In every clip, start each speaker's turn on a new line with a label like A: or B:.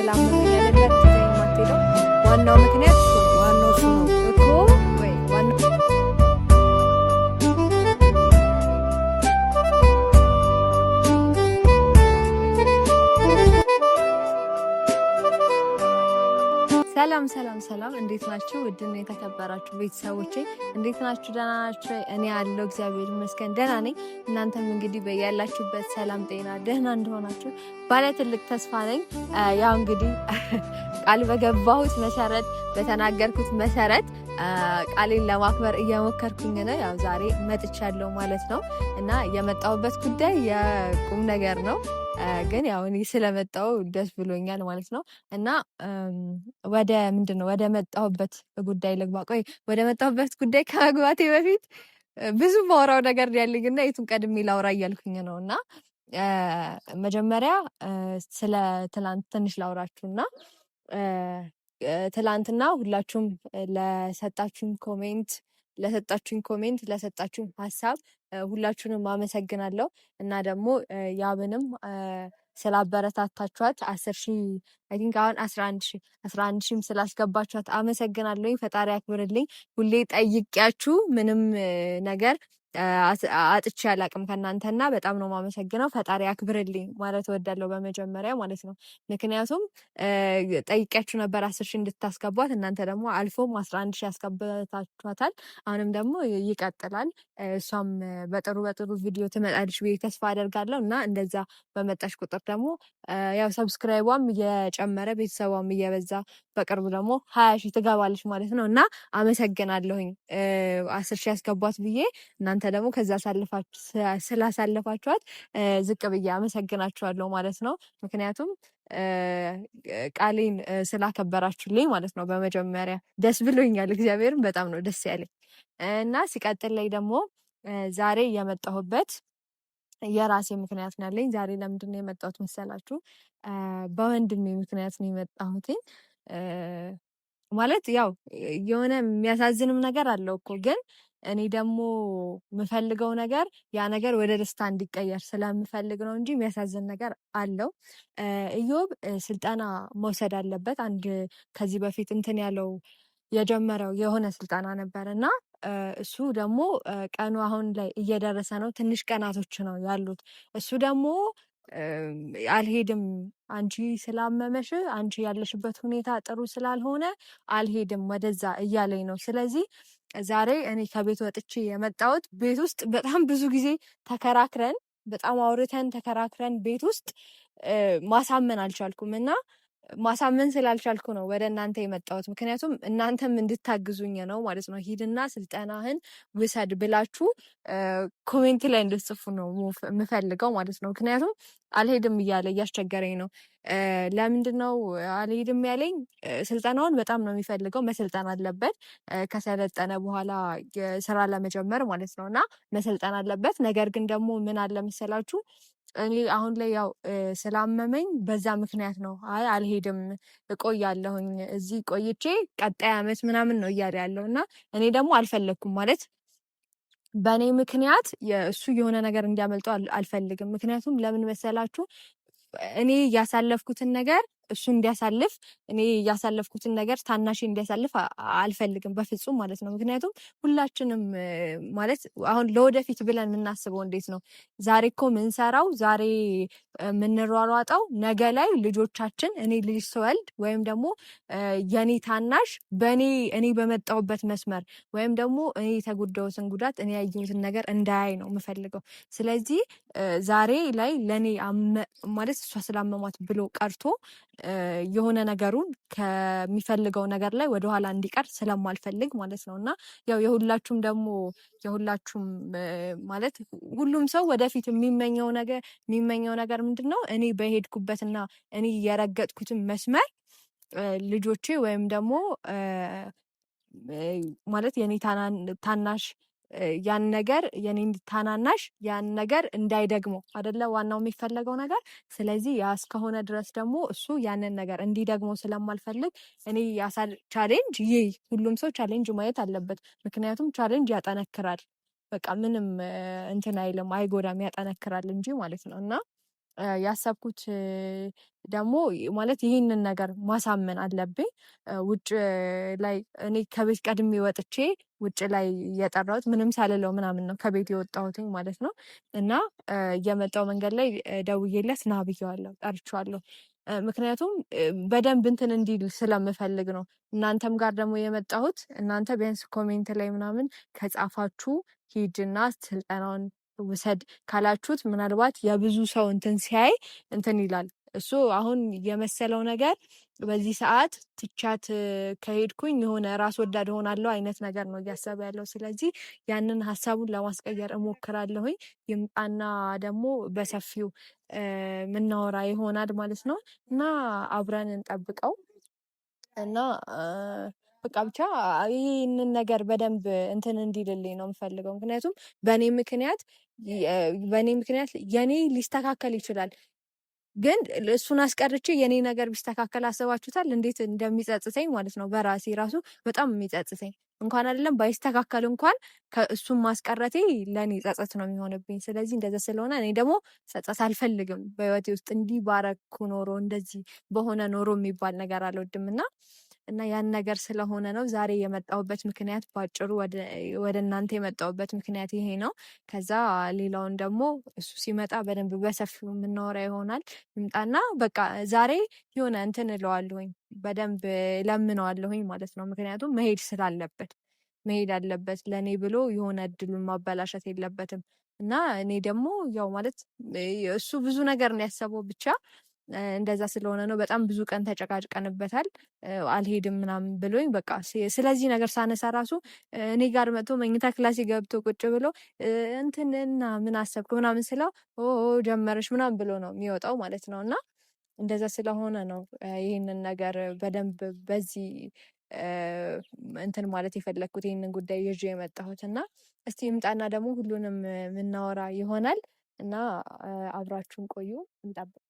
A: ስላመመኝ አይደለም ትተኸኝ የማትሄደው። ዋናው ምክንያት እሱ ነው። ዋናው እሱ ነው እኮ ወይ ዋናው ሰላም ሰላም ሰላም፣ እንዴት ናችሁ? ውድና የተከበራችሁ ቤተሰቦቼ እንዴት ናችሁ? ደህና ናችሁ? እኔ ያለው እግዚአብሔር ይመስገን ደህና ነኝ። እናንተም እንግዲህ በያላችሁበት ሰላም ጤና ደህና እንደሆናችሁ ባለ ትልቅ ተስፋ ነኝ። ያው እንግዲህ ቃል በገባሁት መሰረት በተናገርኩት መሰረት ቃሌን ለማክበር እየሞከርኩኝ ነው። ያው ዛሬ መጥቻለሁ ማለት ነው እና የመጣሁበት ጉዳይ የቁም ነገር ነው። ግን ያው እኔ ስለመጣሁ ደስ ብሎኛል ማለት ነው እና ወደ ምንድነው ወደ መጣሁበት ጉዳይ ልግባ። ቆይ ወደ መጣሁበት ጉዳይ ከመግባቴ በፊት ብዙ ማውራው ነገር ያለኝና የቱን ቀድሜ ላውራ እያልኩኝ ነው እና መጀመሪያ ስለ ትላንት ትንሽ ላውራችሁና ትላንትና ሁላችሁም ለሰጣችሁኝ ኮሜንት ለሰጣችሁኝ ሀሳብ ሁላችሁንም አመሰግናለሁ እና ደግሞ ያብንም ስላበረታታችኋት 10,000 አይ ቲንክ አሁን 11,000 ስላስገባችኋት አመሰግናለሁኝ። ፈጣሪ ያክብርልኝ። ሁሌ ጠይቂያችሁ ምንም ነገር አጥቼ አላቅም ከእናንተና በጣም ነው የማመሰግነው። ፈጣሪ ያክብርልኝ ማለት እወዳለሁ በመጀመሪያ ማለት ነው። ምክንያቱም ጠይቂያችሁ ነበር 10,000 እንድታስገቧት፣ እናንተ ደግሞ አልፎም 11,000 ያስገባታችኋታል። አሁንም ደግሞ ይቀጥላል። እሷም በጥሩ ቪዲዮ ትመጣለች ብዬ ተስፋ አደርጋለሁ እና እንደዛ በመጣሽ ቁጥር ደግሞ ያው ሰብስክራይቧም እየጨመረ ቤተሰቧም እየበዛ በቅርቡ ደግሞ 20,000 ትገባለች ማለት ነው እና አመሰግናለሁኝ 10,000 ያስገቧት ብዬ እናንተ ደግሞ ከዛ ስላሳለፋችኋት ዝቅ ብዬ አመሰግናችኋለሁ ማለት ነው። ምክንያቱም ቃሌን ስላከበራችሁልኝ ማለት ነው። በመጀመሪያ ደስ ብሎኛል። እግዚአብሔርን በጣም ነው ደስ ያለኝ እና ሲቀጥል ላይ ደግሞ ዛሬ የመጣሁበት የራሴ ምክንያት ነው ያለኝ። ዛሬ ለምንድን ነው የመጣሁት መሰላችሁ? በወንድሜ ምክንያት ነው የመጣሁት። ማለት ያው የሆነ የሚያሳዝንም ነገር አለው እኮ ግን እኔ ደግሞ የምፈልገው ነገር ያ ነገር ወደ ደስታ እንዲቀየር ስለምፈልግ ነው እንጂ የሚያሳዝን ነገር አለው። ኢዮብ ስልጠና መውሰድ አለበት። አንድ ከዚህ በፊት እንትን ያለው የጀመረው የሆነ ስልጠና ነበር እና እሱ ደግሞ ቀኑ አሁን ላይ እየደረሰ ነው። ትንሽ ቀናቶች ነው ያሉት። እሱ ደግሞ አልሄድም፣ አንቺ ስላመመሽ፣ አንቺ ያለሽበት ሁኔታ ጥሩ ስላልሆነ አልሄድም ወደዛ እያለኝ ነው። ስለዚህ ዛሬ እኔ ከቤት ወጥቼ የመጣሁት ቤት ውስጥ በጣም ብዙ ጊዜ ተከራክረን በጣም አውርተን ተከራክረን ቤት ውስጥ ማሳመን አልቻልኩም እና ማሳመን ስላልቻልኩ ነው ወደ እናንተ የመጣሁት። ምክንያቱም እናንተም እንድታግዙኝ ነው ማለት ነው። ሂድና ስልጠናህን ውሰድ ብላችሁ ኮሜንት ላይ እንድትጽፉ ነው የምፈልገው ማለት ነው። ምክንያቱም አልሄድም እያለ እያስቸገረኝ ነው። ለምንድን ነው አልሄድም ያለኝ? ስልጠናውን በጣም ነው የሚፈልገው፣ መሰልጠን አለበት ከሰለጠነ በኋላ ስራ ለመጀመር ማለት ነው እና መሰልጠን አለበት። ነገር ግን ደግሞ ምን አለ መሰላችሁ እኔ አሁን ላይ ያው ስላመመኝ በዛ ምክንያት ነው አይ አልሄድም እቆያለሁኝ እዚህ ቆይቼ ቀጣይ አመት ምናምን ነው እያለ ያለው እና እኔ ደግሞ አልፈለግኩም ማለት በእኔ ምክንያት እሱ የሆነ ነገር እንዲያመልጠው አልፈልግም። ምክንያቱም ለምን መሰላችሁ እኔ ያሳለፍኩትን ነገር እሱ እንዲያሳልፍ፣ እኔ ያሳለፍኩትን ነገር ታናሽ እንዲያሳልፍ አልፈልግም በፍጹም ማለት ነው። ምክንያቱም ሁላችንም ማለት አሁን ለወደፊት ብለን የምናስበው እንዴት ነው? ዛሬ እኮ ምንሰራው ዛሬ የምንሯሯጠው ነገ ላይ ልጆቻችን እኔ ልጅ ስወልድ ወይም ደግሞ የኔ ታናሽ እኔ በመጣሁበት መስመር ወይም ደግሞ እኔ የተጎዳሁትን ጉዳት እኔ ያየሁትን ነገር እንዳያይ ነው የምፈልገው። ስለዚህ ዛሬ ላይ ለእኔ ማለት እሷ ስላመሟት ብሎ ቀርቶ የሆነ ነገሩን ከሚፈልገው ነገር ላይ ወደኋላ እንዲቀር ስለማልፈልግ ማለት ነው እና ያው የሁላችሁም ማለት ሁሉም ሰው ወደፊት የሚመኘው ነገር ምንድን ነው? እኔ በሄድኩበትና እኔ የረገጥኩትን መስመር ልጆቼ ወይም ደግሞ ማለት የኔ ታናሽ ያን ነገር የኔ ታናናሽ ያን ነገር እንዳይደግመው አይደለ ዋናው የሚፈለገው ነገር። ስለዚህ ያ እስከሆነ ድረስ ደግሞ እሱ ያንን ነገር እንዲደግመው ስለማልፈልግ እኔ ቻሌንጅ ሁሉም ሰው ቻሌንጅ ማየት አለበት። ምክንያቱም ቻሌንጅ ያጠነክራል። በቃ ምንም እንትን አይልም፣ አይጎዳም፣ ያጠነክራል እንጂ ማለት ነው እና ያሰብኩት ደግሞ ማለት ይህንን ነገር ማሳመን አለብኝ። ውጭ ላይ እኔ ከቤት ቀድሜ ወጥቼ ውጭ ላይ እየጠራሁት ምንም ሳልለው ምናምን ነው ከቤት የወጣሁትኝ ማለት ነው። እና እየመጣው መንገድ ላይ ደውዬለት ና ብዬዋለሁ፣ ጠርቼዋለሁ። ምክንያቱም በደንብ እንትን እንዲል ስለምፈልግ ነው። እናንተም ጋር ደግሞ የመጣሁት እናንተ ቢያንስ ኮሜንት ላይ ምናምን ከጻፋችሁ ሂድና ስልጠናውን ውሰድ ካላችሁት ምናልባት የብዙ ሰው እንትን ሲያይ እንትን ይላል። እሱ አሁን የመሰለው ነገር በዚህ ሰዓት ትቻት ከሄድኩኝ የሆነ ራስ ወዳድ ሆናለሁ አይነት ነገር ነው እያሰበ ያለው። ስለዚህ ያንን ሀሳቡን ለማስቀየር እሞክራለሁኝ። ይምጣና ደግሞ በሰፊው ምናወራ ይሆናል ማለት ነው እና አብረን እንጠብቀው እና በቃ ብቻ ይህንን ነገር በደንብ እንትን እንዲልልኝ ነው የምፈልገው። ምክንያቱም በእኔ ምክንያት የኔ ሊስተካከል ይችላል፣ ግን እሱን አስቀርቼ የኔ ነገር ቢስተካከል አስባችሁታል እንዴት እንደሚጸጽተኝ ማለት ነው። በራሴ ራሱ በጣም የሚጸጽተኝ እንኳን አይደለም ባይስተካከል እንኳን ከእሱን ማስቀረቴ ለእኔ ጸጸት ነው የሚሆንብኝ። ስለዚህ እንደዛ ስለሆነ እኔ ደግሞ ጸጸት አልፈልግም በህይወቴ ውስጥ። እንዲህ ባረኩ ኖሮ እንደዚህ በሆነ ኖሮ የሚባል ነገር አልወድም እና ያን ነገር ስለሆነ ነው ዛሬ የመጣሁበት ምክንያት። ባጭሩ ወደ እናንተ የመጣሁበት ምክንያት ይሄ ነው። ከዛ ሌላውን ደግሞ እሱ ሲመጣ በደንብ በሰፊው የምናወራ ይሆናል። ይምጣና በቃ ዛሬ የሆነ እንትን እለዋለሁኝ፣ በደንብ ለምነዋለሁኝ ማለት ነው። ምክንያቱም መሄድ አለበት ለእኔ ብሎ የሆነ እድሉን ማበላሸት የለበትም። እና እኔ ደግሞ ያው ማለት እሱ ብዙ ነገር ነው ያሰበው ብቻ እንደዛ ስለሆነ ነው። በጣም ብዙ ቀን ተጨቃጭቀንበታል። አልሄድም ምናምን ብሎኝ በቃ ስለዚህ ነገር ሳነሳ ራሱ እኔ ጋር መጥቶ መኝታ ክላሴ ገብቶ ቁጭ ብሎ እንትንና ምን አሰብክ ምናምን ስለው ጀመረች ምናምን ብሎ ነው የሚወጣው ማለት ነው። እና እንደዛ ስለሆነ ነው ይህንን ነገር በደንብ በዚህ እንትን ማለት የፈለግኩት ይህንን ጉዳይ ይዤ የመጣሁት እና እስቲ ይምጣና ደግሞ ሁሉንም የምናወራ ይሆናል እና አብራችሁን ቆዩ፣ እንጠብቅ።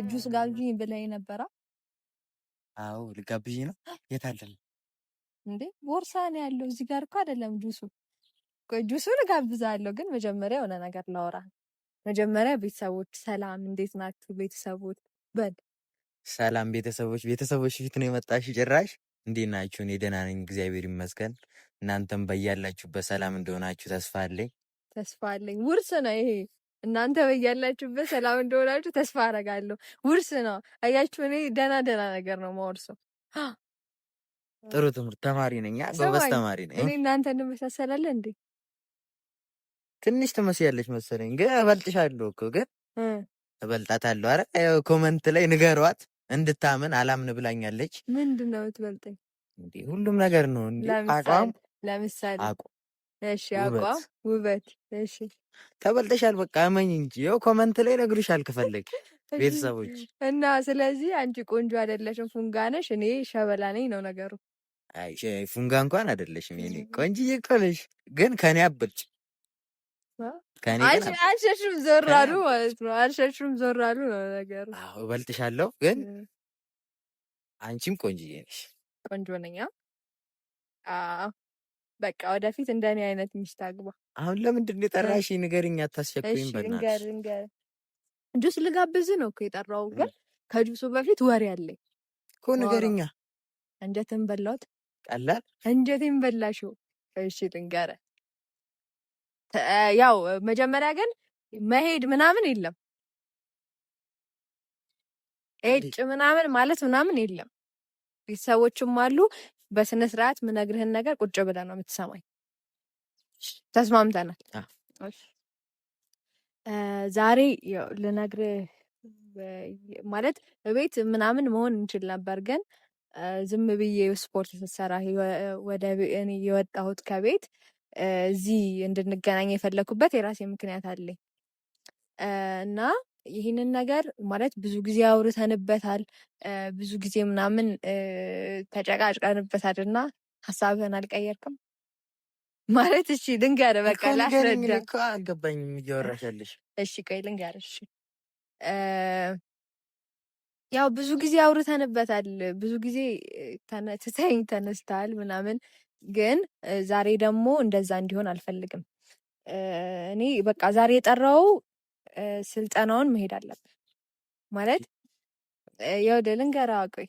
A: ጁስ ጋብዥኝ ብለኝ ነበራ።
B: አዎ ልጋብዥ ነው። የት አለን
A: እንዴ? ቦርሳ ነው ያለው እዚህ ጋር እኮ አይደለም ጁሱ። ቆይ ጁሱን እጋብዛለሁ፣ ግን መጀመሪያ የሆነ ነገር ላውራ። መጀመሪያ ቤተሰቦች ሰላም፣ እንዴት ናችሁ ቤተሰቦች? በል
B: ሰላም ቤተሰቦች ፊት ነው የመጣሽ ጭራሽ። እንዴት ናችሁ? እኔ ደህና ነኝ እግዚአብሔር ይመስገን። እናንተም በያላችሁበት ሰላም እንደሆናችሁ
A: ተስፋ አለኝ። ውርስ ነው ይሄ። እናንተ በያላችሁበት ሰላም እንደሆናችሁ ተስፋ አደርጋለሁ። ውርስ ነው አያችሁ። እኔ ደህና ነገር ነው የማወርሰው።
B: ጥሩ ትምህርት ተማሪ ነኝ፣ ጎበዝ ተማሪ ነኝ።
A: እኔ እናንተ እንመሳሰላለን እንዴ?
B: ትንሽ ትመስያለሽ መሰለኝ፣ ግን እበልጥሻለሁ እኮ። ግን እበልጣታለሁ። አረ ኮመንት ላይ ንገሯት እንድታምን። አላምን ብላኛለች።
A: ምንድን ነው የምትበልጠኝ?
B: እንዴ ሁሉም ነገር ነው እንዴ። አቋም
A: ለምሳሌ
B: አቋም፣
A: እሺ፣ አቋም፣ ውበት፣ እሺ፣
B: ተበልጠሻል። በቃ እመኝ እንጂ ያው ኮመንት ላይ ነግሩሻል ከፈለግ ቤተሰቦች።
A: እና ስለዚህ አንቺ ቆንጆ አይደለሽም፣ ፉንጋ ነሽ፣ እኔ ሸበላ ነኝ ነው ነገሩ።
B: አይ ፉንጋ እንኳን አይደለሽም፣ የኔ ቆንጆዬ እኮ ነሽ፣ ግን ከኔ አበልጭ።
A: አልሸሹም ዞር አሉ ማለት ነው። አልሸሹም ዞር አሉ ነው ነገሩ።
B: አዎ እበልጥሻለሁ፣ ግን አንቺም ቆንጆዬ ነሽ።
A: ቆንጆ ነኝ። አዎ በቃ ወደፊት እንደኔ አይነት ሚስት አግባ።
B: አሁን ለምንድን ነው የጠራሽኝ? ንገሪኝ፣ አታስቸኩይኝ በእናትሽ።
A: ልንገር ጁስ ልጋብዝ ነው እኮ የጠራው፣ ግን ከጁሱ በፊት ወሬ አለኝ
B: እኮ። ንገሪኛ።
A: አንጀትን በላሁት።
B: ቀላል
A: አንጀቴን በላሽው። እሺ ልንገርህ፣ ያው መጀመሪያ ግን መሄድ ምናምን የለም፣ እጭ ምናምን ማለት ምናምን የለም። ቤተሰቦችም አሉ። በስነ ስርዓት ምነግርህን ነገር ቁጭ ብለህ ነው የምትሰማኝ። ተስማምተናል? ዛሬ ልነግርህ ማለት ቤት ምናምን መሆን እንችል ነበር፣ ግን ዝም ብዬ ስፖርት ስትሰራ ወደ እኔ የወጣሁት ከቤት እዚህ እንድንገናኝ የፈለኩበት የራሴ ምክንያት አለኝ እና ይህንን ነገር ማለት ብዙ ጊዜ አውርተንበታል፣ ብዙ ጊዜ ምናምን ተጨቃጭቀንበታል እና ሀሳብህን አልቀየርክም ማለት? እሺ ልንገርህ፣ በቃ ላስረዳ
B: እኮ አልገባኝም እያወራሽ ያለሽ።
A: እሺ ቆይ ልንገርህ። እሺ ያው ብዙ ጊዜ አውርተንበታል፣ ብዙ ጊዜ ትተኸኝ ተነስተሃል ምናምን፣ ግን ዛሬ ደግሞ እንደዛ እንዲሆን አልፈልግም። እኔ በቃ ዛሬ የጠራው ስልጠናውን መሄድ አለብን ማለት ይኸውልህ፣ ልንገርህ፣ ቆይ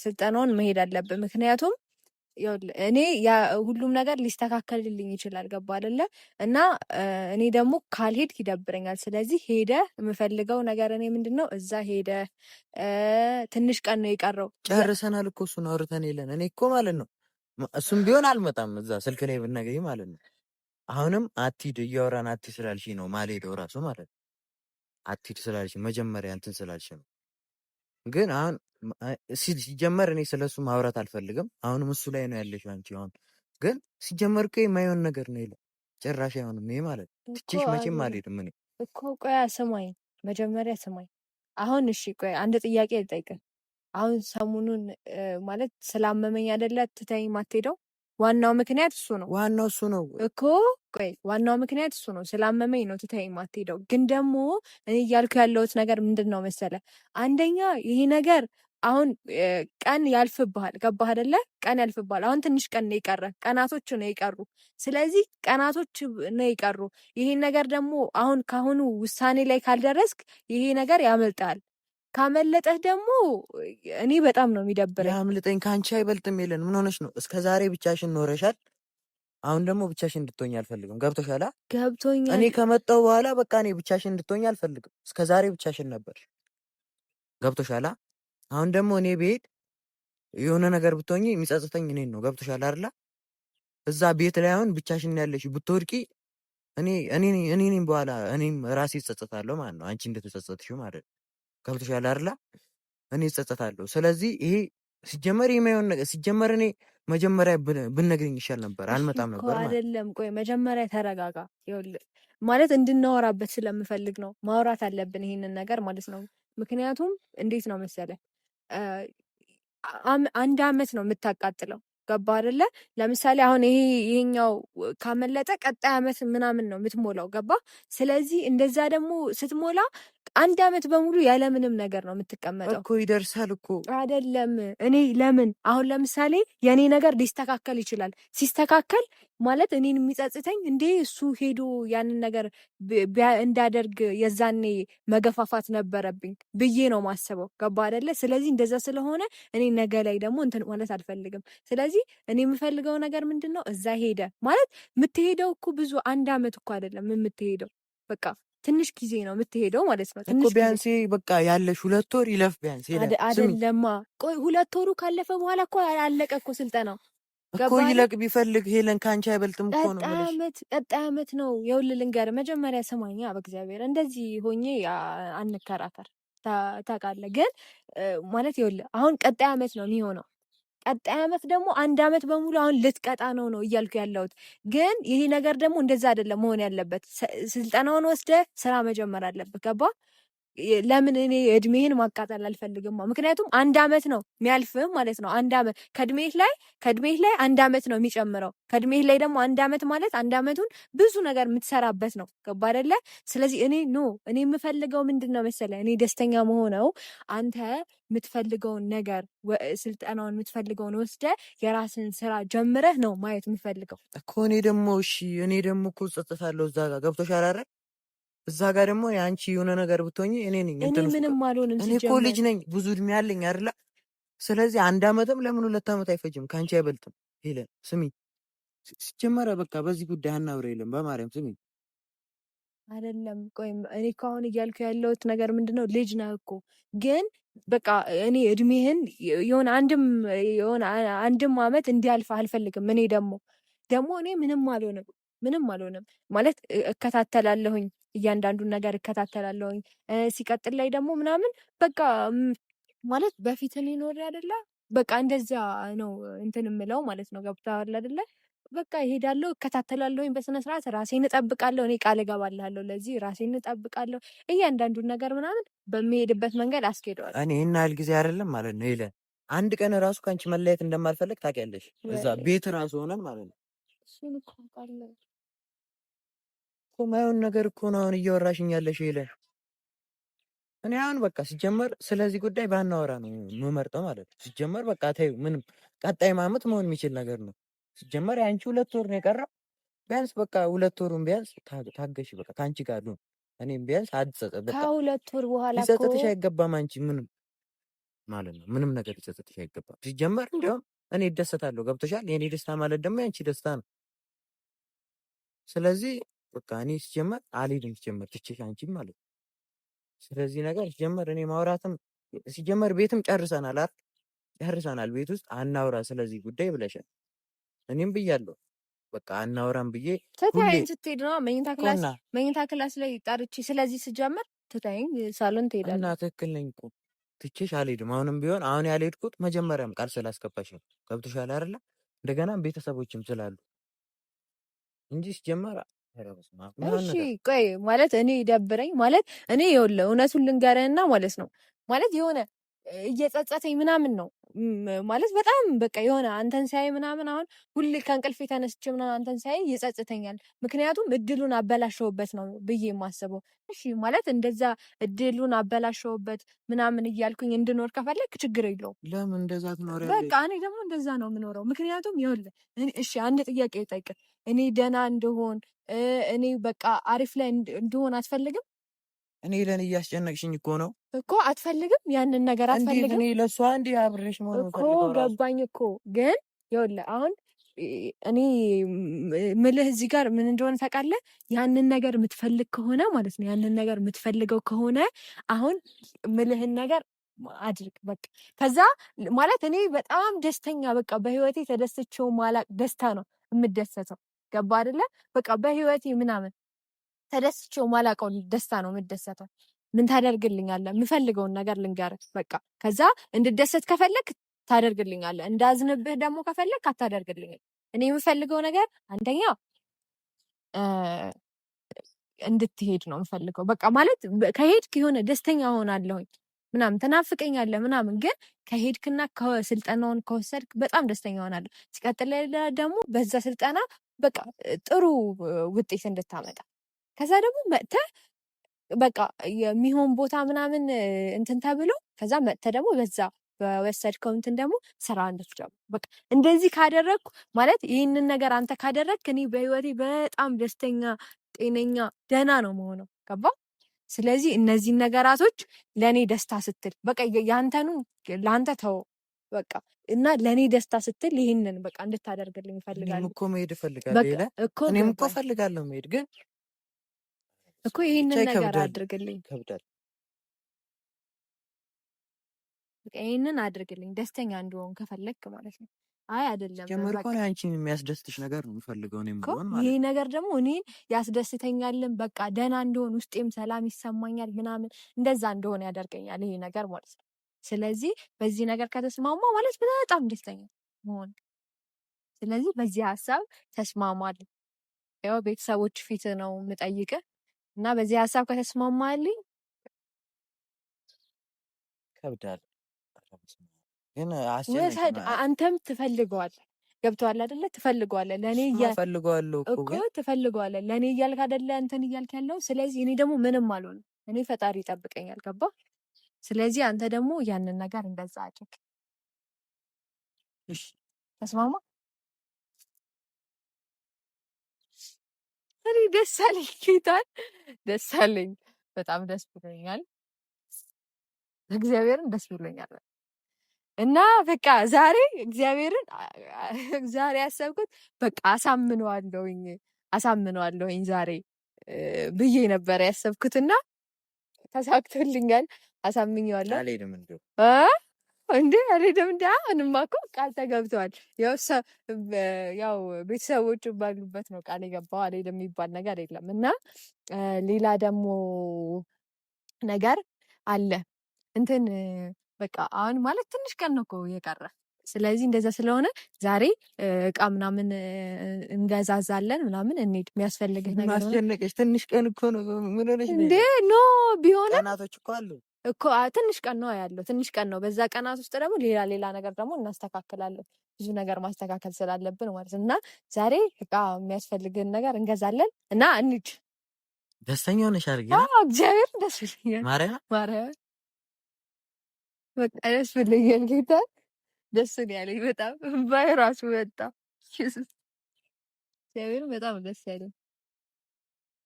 A: ስልጠናውን መሄድ አለብን። ምክንያቱም እኔ ሁሉም ነገር ሊስተካከልልኝ ይችላል። ገባ አይደለ? እና እኔ ደግሞ ካልሄድክ ይደብረኛል። ስለዚህ ሄደ የምፈልገው ነገር እኔ ምንድን ነው እዛ ሄደ ትንሽ ቀን ነው የቀረው።
B: ጨርሰናል እኮ እሱን አውርተን የለን። እኔ እኮ ማለት ነው እሱም ቢሆን አልመጣም እዛ ስልክ ላይ ብናገኝ ማለት ነው። አሁንም አትሂድ እያወራን አትሂድ ስላልሽ ነው ማልሄደው ራሱ ማለት ነው። አትሂድ ስላልሽ መጀመሪያ እንትን ስላልሽ ነው። ግን አሁን ሲጀመር እኔ ስለሱ ማውራት አልፈልግም። አሁንም እሱ ላይ ነው ያለሽው አንቺ። አሁን ግን ሲጀመር እኮ የማይሆን ነገር ነው ይላል። ጭራሽ አይሆንም ይሄ ማለት ትችሽ መቼም አልሄድም እኔ
A: እኮ። ቆይ ስማኝ፣ መጀመሪያ ስማኝ። አሁን እሺ ቆይ አንድ ጥያቄ ልጠይቅህ። አሁን ሰሞኑን ማለት ስላመመኝ አይደለ ትተኸኝ ማትሄደው? ዋናው ምክንያት እሱ ነው።
B: ዋናው እሱ ነው
A: እኮ። ቆይ ዋናው ምክንያት እሱ ነው። ስላመመኝ ነው ትተኸኝ ማትሄደው። ግን ደግሞ እኔ እያልኩ ያለሁት ነገር ምንድን ነው መሰለ? አንደኛ ይሄ ነገር አሁን ቀን ያልፍብሃል። ገባህ አይደለ? ቀን ያልፍብሃል። አሁን ትንሽ ቀን ነው የቀረ፣ ቀናቶች ነው የቀሩ። ስለዚህ ቀናቶች ነው የቀሩ። ይሄን ነገር ደግሞ አሁን ካሁኑ ውሳኔ ላይ ካልደረስክ ይሄ ነገር ያመልጣል። ካመለጠህ ደግሞ እኔ በጣም ነው የሚደብረኝ።
B: ያምልጠኝ። ከአንቺ አይበልጥም። የለን ምን ሆነሽ ነው? እስከ ዛሬ ብቻሽን ኖረሻል። አሁን ደግሞ ብቻሽን እንድትሆኝ አልፈልግም። ገብቶሻል?
A: ገብቶኛል።
B: እኔ ከመጣሁ በኋላ በቃ እኔ ብቻሽን እንድትሆኝ አልፈልግም። እስከ ዛሬ ብቻሽን ነበር። ገብቶሻል? አሁን ደግሞ እኔ ብሄድ የሆነ ነገር ብትሆኝ የሚጸጽተኝ እኔን ነው። ገብቶሻል አይደል? እዛ ቤት ላይ አሁን ብቻሽን ያለሽ ብትወድቂ እኔ በኋላ እኔም ራሴ እጸጸታለሁ ማለት ነው። አንቺ እንደተጸጸትሽው ማለት ነው። ገብቶሻል አይደል? እኔ እጸጸታለሁ። ስለዚህ ይሄ ሲጀመር የማይሆን ነገር ሲጀመር እኔ መጀመሪያ ብነግረኝ ይሻል ነበር። አልመጣም ነበር ማለት
A: አይደለም። ቆይ መጀመሪያ ተረጋጋ። ይኸውልህ ማለት እንድናወራበት ስለምፈልግ ነው። ማውራት አለብን ይሄንን ነገር ማለት ነው። ምክንያቱም እንዴት ነው መሰለህ አንድ አመት ነው የምታቃጥለው። ገባ አይደለ? ለምሳሌ አሁን ይሄኛው ካመለጠ ቀጣይ አመት ምናምን ነው የምትሞላው። ገባ? ስለዚህ እንደዛ ደግሞ ስትሞላ አንድ አመት በሙሉ ያለምንም ነገር ነው የምትቀመጠው
B: እኮ። ይደርሳል እኮ
A: አይደለም? እኔ ለምን አሁን ለምሳሌ የኔ ነገር ሊስተካከል ይችላል። ሲስተካከል ማለት እኔን የሚጸጽተኝ እንዴ እሱ ሄዶ ያንን ነገር እንዳደርግ የዛኔ መገፋፋት ነበረብኝ ብዬ ነው ማስበው። ገባ አይደለ? ስለዚህ እንደዛ ስለሆነ እኔ ነገ ላይ ደግሞ እንትን ማለት አልፈልግም። ስለዚህ እኔ የምፈልገው ነገር ምንድን ነው እዛ ሄደ ማለት የምትሄደው እኮ ብዙ አንድ አመት እኮ አይደለም የምትሄደው፣ በቃ ትንሽ ጊዜ ነው የምትሄደው ማለት ነው።
B: እኮ ቢያንስ በቃ ያለሽ 2 ወር ይለፍ ቢያንስ።
A: አይደለማ ቆይ 2 ወሩ ካለፈ በኋላ እኮ አለቀ እኮ ስልጠናው
B: እኮ። ይለቅ ቢፈልግ ሄለን ከአንቺ አይበልጥም እኮ ነው
A: የምልሽ። ቀጣይ አመት ነው። ይኸውልህ ልንገርህ፣ መጀመሪያ ስማኛ፣ በእግዚአብሔር እንደዚህ ሆኜ አንከራከር። ታውቃለህ ግን ማለት ይኸውልህ አሁን ቀጣይ አመት ነው የሚሆነው። ቀጣይ አመት ደግሞ አንድ አመት በሙሉ አሁን ልትቀጣ ነው እያልኩ ያለሁት። ግን ይሄ ነገር ደግሞ እንደዛ አይደለም መሆን ያለበት። ስልጠናውን ወስደህ ስራ መጀመር አለብህ። ገባ? ለምን እኔ እድሜህን ማቃጠል አልፈልግም። ምክንያቱም 1 አመት ነው የሚያልፍህ ማለት ነው። 1 አመት ከእድሜህ ላይ 1 አመት ነው የሚጨምረው። ከእድሜህ ላይ ደግሞ 1 አመት ማለት 1 አመቱን ብዙ ነገር የምትሰራበት ነው። ገባ አይደለ? ስለዚህ እኔ የምፈልገው ምንድን ነው መሰለህ? እኔ ደስተኛ መሆነው አንተ የምትፈልገውን ነገር ስልጠናውን የምትፈልገውን ወስደህ የራስን ስራ ጀምረህ ነው ማየት የምፈልገው
B: እኮ። እኔ ደግሞ እኮ ጸጥታለሁ እዛ ጋር ገብቶሻል አይደል? እዛ ጋር ደግሞ የአንቺ የሆነ ነገር ብትሆኚ እኔ ነኝ
A: እኔ ምንም አልሆንም።
B: እኔ እኮ ልጅ ነኝ፣ ብዙ እድሜ ያለኝ አይደለ? ስለዚህ 1 አመትም ለምን 2 አመት አይፈጅም? ከአንቺ አይበልጥም። ሄለን ስሚ፣ ሲጀመረ በቃ በዚህ ጉዳይ አናውራ። የለም በማርያም ስሚ።
A: አይደለም ቆይ፣ እኔ እኮ አሁን እያልኩ ያለሁት ነገር ምንድነው? ልጅ ነህ እኮ ግን በቃ እኔ እድሜህን የሆነ አንድም አመት እንዲያልፍ አልፈልግም። እኔ ደግሞ እኔ ምንም አልሆንም ማለት እከታተላለሁኝ፣ እያንዳንዱን ነገር እከታተላለሁኝ። ሲቀጥል ላይ ደግሞ ምናምን በቃ ማለት በፊት እኔ ኖሬ አይደለ በቃ እንደዛ ነው እንትን የምለው ማለት ነው። ገብቶሃል አይደለ? በቃ እሄዳለሁ፣ እከታተላለሁኝ በስነ ስርዓት ራሴን እጠብቃለሁ። እኔ ቃል እገባልሃለሁ፣ ለዚህ ራሴን እጠብቃለሁ። እያንዳንዱን ነገር ምናምን በሚሄድበት መንገድ አስኬደዋለሁ።
B: እኔ እና ያህል ጊዜ አይደለም ማለት ነው። ይለ አንድ ቀን ራሱ ከአንቺ መለየት እንደማልፈልግ ታውቂያለሽ። እዛ ቤት ራሱ ሆነን ማለት ነው።
A: እሱን እኮ አውቃለሁ
B: እኮ ማየውን ነገር እኮ ነው አሁን እያወራሽኝ ያለሽ። ይለ እኔ አሁን በቃ ሲጀመር ስለዚህ ጉዳይ ባናወራ ነው የምመርጠው ማለት ነው። ሲጀመር በቃ ተይው፣ ምንም ቀጣይ አመት መሆን የሚችል ነገር ነው። ሲጀመር የአንቺ 2 ወር ነው የቀረው። ቢያንስ በቃ 2 ወሩን ቢያንስ ታገሺ። በቃ ከአንቺ ጋር ነው። እኔም ቢያንስ አትጸጸት። በቃ
A: ከ2 ወር በኋላ እኮ
B: ሊጸጸትሽ አይገባም። አንቺ ምንም ማለት ነው ምንም ነገር ሊጸጸትሽ አይገባም። ሲጀመር እንዲያውም እኔ እደሰታለሁ። ገብቶሻል? የእኔ ደስታ ማለት ደግሞ የአንቺ ደስታ ነው። ስለዚህ በቃ እኔ ሲጀመር አልሄድም። ሲጀመር ትቼሽ አንቺም ማለት ነው። ስለዚህ ነገር ሲጀመር እኔ ማውራትም ሲጀመር ቤትም ጨርሰናል አይደል? ጨርሰናል። ቤት ውስጥ አናውራ ስለዚህ ጉዳይ ብለሻል። እኔም ብያለሁ በቃ አናውራም ብዬ
A: ትታይኝ ስትሄድ ነው መኝታ ክላስ ላይ ጠርቼ ስለዚህ ስጀምር ትታይኝ ሳሎን ትሄዳለህ።
B: እና ትክክል ነኝ እኮ ትቼሽ አልሄድም። አሁንም ቢሆን አሁን ያልሄድኩት መጀመሪያም ቃል ስላስገባሽ ነው። ገብቶሻል አይደለ? እንደገናም ቤተሰቦችም ስላሉ እንጂ ሲጀመር
A: እሺ ቆይ ማለት እኔ ደብረኝ ማለት እኔ ይኸውልህ እውነቱን ልንገርህና ማለት ነው ማለት የሆነ እየጸጸተኝ ምናምን ነው ማለት በጣም በቃ የሆነ አንተን ሳይ ምናምን አሁን ሁሌ ከእንቅልፌ ተነስቼ ምናምን አንተን ሳይ ይጸጽተኛል። ምክንያቱም እድሉን አበላሸውበት ነው ብዬ የማስበው። እሺ ማለት እንደዛ እድሉን አበላሸውበት ምናምን እያልኩኝ እንድኖር ከፈለክ ችግር የለውም።
B: ለምን እንደዛ ትኖሪያለሽ?
A: በቃ እኔ ደግሞ እንደዛ ነው የምኖረው። ምክንያቱም ይኸውልህ እሺ አንድ ጥያቄ ልጠይቅህ። እኔ ደህና እንደሆን እኔ በቃ አሪፍ ላይ እንደሆን አትፈልግም?
B: እኔ ለኔ እያስጨነቅሽኝ እኮ ነው
A: እኮ አትፈልግም? ያንን ነገር አትፈልግም?
B: እኔ ለሷ እንዴ አብሬሽ መሆን
A: እኮ ገባኝ እኮ ግን ይኸውልህ አሁን እኔ ምልህ እዚህ ጋር ምን እንደሆነ ታውቃለህ? ያንን ነገር የምትፈልግ ከሆነ ማለት ነው ያንን ነገር የምትፈልገው ከሆነ አሁን ምልህን ነገር አድርግ በቃ። ከዛ ማለት እኔ በጣም ደስተኛ በቃ በህይወቴ ተደስቼው ማላቅ ደስታ ነው የምደሰተው። ገባ አይደለ? በቃ በህይወቴ ምናምን ተደስቼው ማላቀው ደስታ ነው የምደሰተው። ምን ታደርግልኛለህ? የምፈልገውን ነገር ልንገርህ በቃ። ከዛ እንድደሰት ከፈለክ ታደርግልኛለህ፣ እንዳዝንብህ ደግሞ ከፈለክ አታደርግልኝም። እኔ የምፈልገው ነገር አንደኛ እንድትሄድ ነው የምፈልገው። በቃ ማለት ከሄድክ የሆነ ደስተኛ ሆናለሁኝ ምናምን ትናፍቀኛለህ ምናምን፣ ግን ከሄድክና ስልጠናውን ከወሰድክ በጣም ደስተኛ ሆናለሁ። ሲቀጥል ደግሞ በዛ ስልጠና በቃ ጥሩ ውጤት እንድታመጣ ከዛ ደግሞ መጥተህ በቃ የሚሆን ቦታ ምናምን እንትን ተብሎ ከዛ መጥተህ ደግሞ በዛ በወሰድከው እንትን ደግሞ ስራ እንድትጀምር በቃ እንደዚህ ካደረግኩ ማለት ይህንን ነገር አንተ ካደረግክ እኔ በህይወቴ በጣም ደስተኛ፣ ጤነኛ፣ ደህና ነው መሆነው። ገባ? ስለዚህ እነዚህን ነገራቶች ለእኔ ደስታ ስትል በቃ ያንተኑ ለአንተ ተው በቃ እና ለእኔ ደስታ ስትል ይህንን በቃ እንድታደርግልኝ እፈልጋለሁ።
B: እኔም እኮ መሄድ እፈልጋለሁ። እኔም እኮ እፈልጋለሁ መሄድ ግን
A: እኮ ይህንን ነገር አድርግልኝ።
B: ይከብዳል።
A: ይህንን አድርግልኝ ደስተኛ እንደሆን ከፈለክ ማለት ነው። አይ አይደለም
B: ጀምር እኮ ነው አንቺን የሚያስደስትሽ ነገር ነው የምፈልገው እኔም ቢሆን ማለት
A: ይሄ ነገር ደግሞ እኔን ያስደስተኛልን በቃ ደህና እንደሆን ውስጤም ሰላም ይሰማኛል ምናምን እንደዛ እንደሆነ ያደርገኛል ይሄ ነገር ማለት ነው። ስለዚህ በዚህ ነገር ከተስማማ ማለት በጣም ደስተኛ መሆን። ስለዚህ በዚህ ሀሳብ ተስማማል። ያው ቤተሰቦች ፊት ነው የምጠይቅህ እና በዚህ ሀሳብ ከተስማማልኝ
B: ይከብዳል። ግን
A: ውሰድ፣ አንተም ትፈልገዋለህ። ገብቶሃል አይደለ? ትፈልገዋለህ። ለኔ
B: እፈልገዋለሁ
A: እኮ ትፈልገዋለህ። ለኔ እያልክ አይደለ እንትን እያልክ ያለው። ስለዚህ እኔ ደግሞ ምንም አልሆንም። እኔ ፈጣሪ ይጠብቀኛል። ገባ? ስለዚህ አንተ ደግሞ ያንን ነገር እንደዛ አድርግ።
B: እሺ
A: ተስማማ? እኔ ደስ አለኝ፣ ጌታን ደስ አለኝ። በጣም ደስ ብሎኛል። እግዚአብሔርን ደስ ብሎኛል። እና በቃ ዛሬ እግዚአብሔርን ዛሬ ያሰብኩት በቃ አሳምነዋለሁኝ ዛሬ ብዬ ነበር ያሰብኩትና ተሳክቶልኛል። አሳምኘዋለሁ።
B: አልሄድም
A: አልሄድም። አሁንማ እኮ ቃል ተገብተዋል። ያው ቤተሰቦቹ ባሉበት ነው ቃል የገባው። አልሄድም የሚባል ነገር የለም። እና ሌላ ደግሞ ነገር አለ እንትን በቃ አሁን ማለት ትንሽ ቀን ነው እኮ የቀረ። ስለዚህ እንደዛ ስለሆነ ዛሬ እቃ ምናምን እንገዛዛለን ምናምን እንሂድ። የሚያስፈልግህ ነገር
B: ማስጨነቀሽ ትንሽ ቀን እኮ ነው። ምን ሆነሽ
A: እንዴ? ኖ ቢሆንም
B: ቀናቶች እኮ አሉ
A: እኮ ትንሽ ቀን ነው ያለው፣ ትንሽ ቀን ነው። በዛ ቀናት ውስጥ ደግሞ ሌላ ነገር ደግሞ እናስተካክላለን። ብዙ ነገር ማስተካከል ስላለብን ማለት ነው። እና ዛሬ እቃ የሚያስፈልግን ነገር እንገዛለን እና እንሂድ።
B: ደስተኛ ሆነሽ አድርጊ።
A: እግዚአብሔር ደስ ይለኛል። ማርያም በቃ ደስ ብሎኛል። ጌታ ደስ ነው ያለኝ በጣም ባይ ራሱ ወጣ። እግዚአብሔር በጣም ደስ ያለኝ።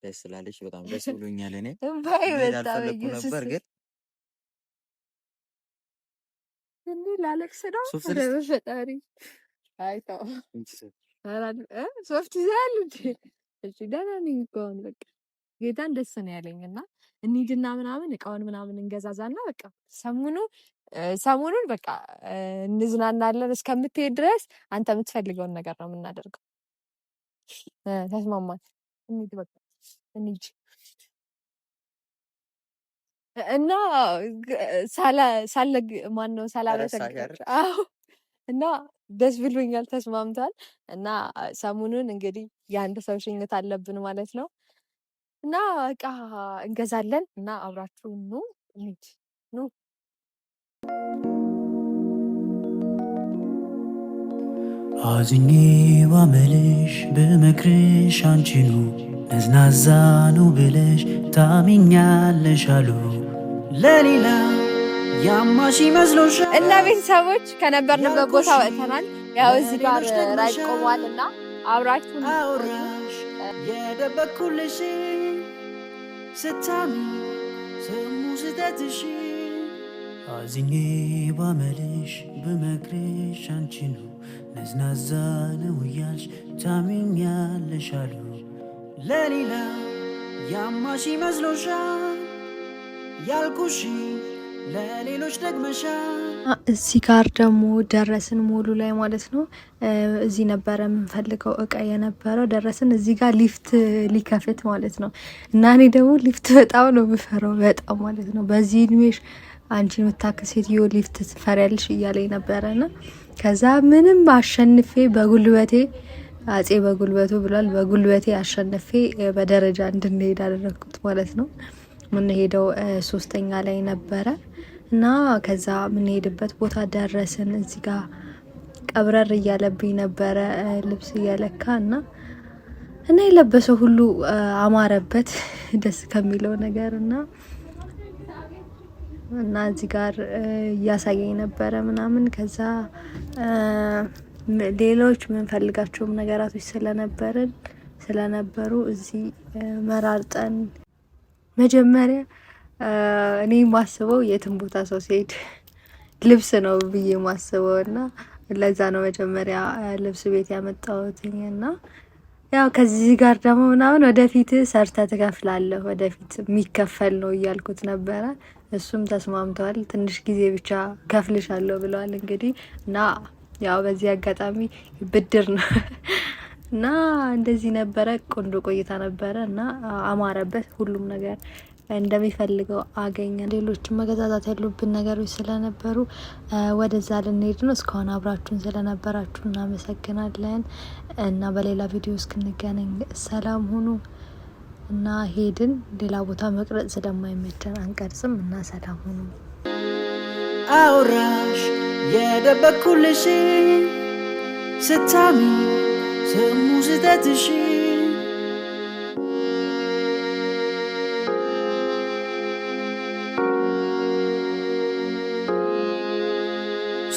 B: ደስ ስላለሽ በጣም ደስ ብሎኛል። እኔ
A: ባይ ወጣ
B: ነበር ግን
A: እንዴ ላለቅስ ነው በፈጣሪ አይተው ሶፍት ይዛል እንዴ? እሺ ደህና ነኝ እኮ አሁን በቃ ጌታን ደስ ነው ያለኝና እንሂድና ምናምን እቃውን ምናምን እንገዛዛና በቃ ሰሞኑን በቃ እንዝናናለን። እስከምትሄድ ድረስ አንተ የምትፈልገውን ነገር ነው የምናደርገው። ተስማማን? እንሂድ በቃ እንሂድ። እና ማነው ሳላመሰግናቸው? አዎ እና ደስ ብሎኛል። ተስማምቷል። እና ሰሞኑን እንግዲህ የአንድ ሰው ሽኝት አለብን ማለት ነው። እና እቃ እንገዛለን እና አብራችሁ ኑ እንሂድ። ኑ
C: አዝኜ ባመልሽ ብመክርሽ አንቺኑ ነዝናዛ ነው ብለሽ ታሚኛለሽ አሉ ለሌላ ያማሽ መስሎሻል።
A: እና ቤተሰቦች ከነበርንበት ቦታ ወጥተናል። ያው እዚህ ጋር ራይ ቆሟል እና አብራችሁ
C: አውራሽ የደበኩልሽ ስታሚ ስሙ ስተትሽ አዝኜ ባመልሽ ብመክርሽ አንቺኑ ነዝናዛ ነው እያልሽ ታሚኛለሽ አሉ ለሌላ ያማሽ መስሎሻል ያልኩሽ ለሌሎች ደግመሻል።
A: እዚህ ጋር ደግሞ ደረስን ሞሉ ላይ ማለት ነው። እዚህ ነበረ የምንፈልገው እቃ የነበረው። ደረስን እዚህ ጋር ሊፍት ሊከፍት ማለት ነው። እና እኔ ደግሞ ሊፍት በጣም ነው የምፈራው፣ በጣም ማለት ነው። በዚህ እድሜሽ አንቺ የምታክል ሴትዮ ሊፍት ትፈሪያለሽ እያለኝ ነበረና ከዛ ምንም አሸንፌ በጉልበቴ አጼ በጉልበቱ ብሏል። በጉልበቴ አሸንፌ በደረጃ እንድንሄድ አደረግኩት ማለት ነው። የምንሄደው 3ኛ ላይ ነበረ እና ከዛ የምንሄድበት ቦታ ደረስን። እዚህ ጋር ቀብረር እያለብኝ ነበረ ልብስ እያለካ እና የለበሰው ሁሉ አማረበት ደስ ከሚለው ነገር እና እዚህ ጋር እያሳየኝ ነበረ ምናምን። ከዛ ሌሎች የምንፈልጋቸውም ነገራቶች ስለነበሩ እዚህ መራርጠን መጀመሪያ እኔ ማስበው የትም ቦታ ሰው ሲሄድ ልብስ ነው ብዬ ማስበው እና ለዛ ነው መጀመሪያ ልብስ ቤት ያመጣሁትኝ እና ያው ከዚህ ጋር ደግሞ ምናምን ወደፊት ሰርተ ትከፍላለህ ወደፊት የሚከፈል ነው እያልኩት ነበረ። እሱም ተስማምተዋል። ትንሽ ጊዜ ብቻ ከፍልሻለሁ ብለዋል እንግዲህ እና ያው በዚህ አጋጣሚ ብድር ነው እና እንደዚህ ነበረ። ቆንጆ ቆይታ ነበረ እና አማረበት። ሁሉም ነገር እንደሚፈልገው አገኘ። ሌሎችም መገዛዛት ያሉብን ነገሮች ስለነበሩ ወደዛ ልንሄድ ነው። እስካሁን አብራችሁን ስለነበራችሁ እናመሰግናለን እና በሌላ ቪዲዮ እስክንገናኝ ሰላም ሁኑ እና ሄድን። ሌላ ቦታ መቅረጽ ስለማይመቸን አንቀርጽም እና ሰላም ሁኑ።
C: አውራሽ የደበኩልሽ ስታሚ ስሙ ስህተትሽ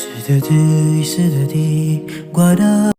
C: ስህተትሽ ስህተቴ ጓዳ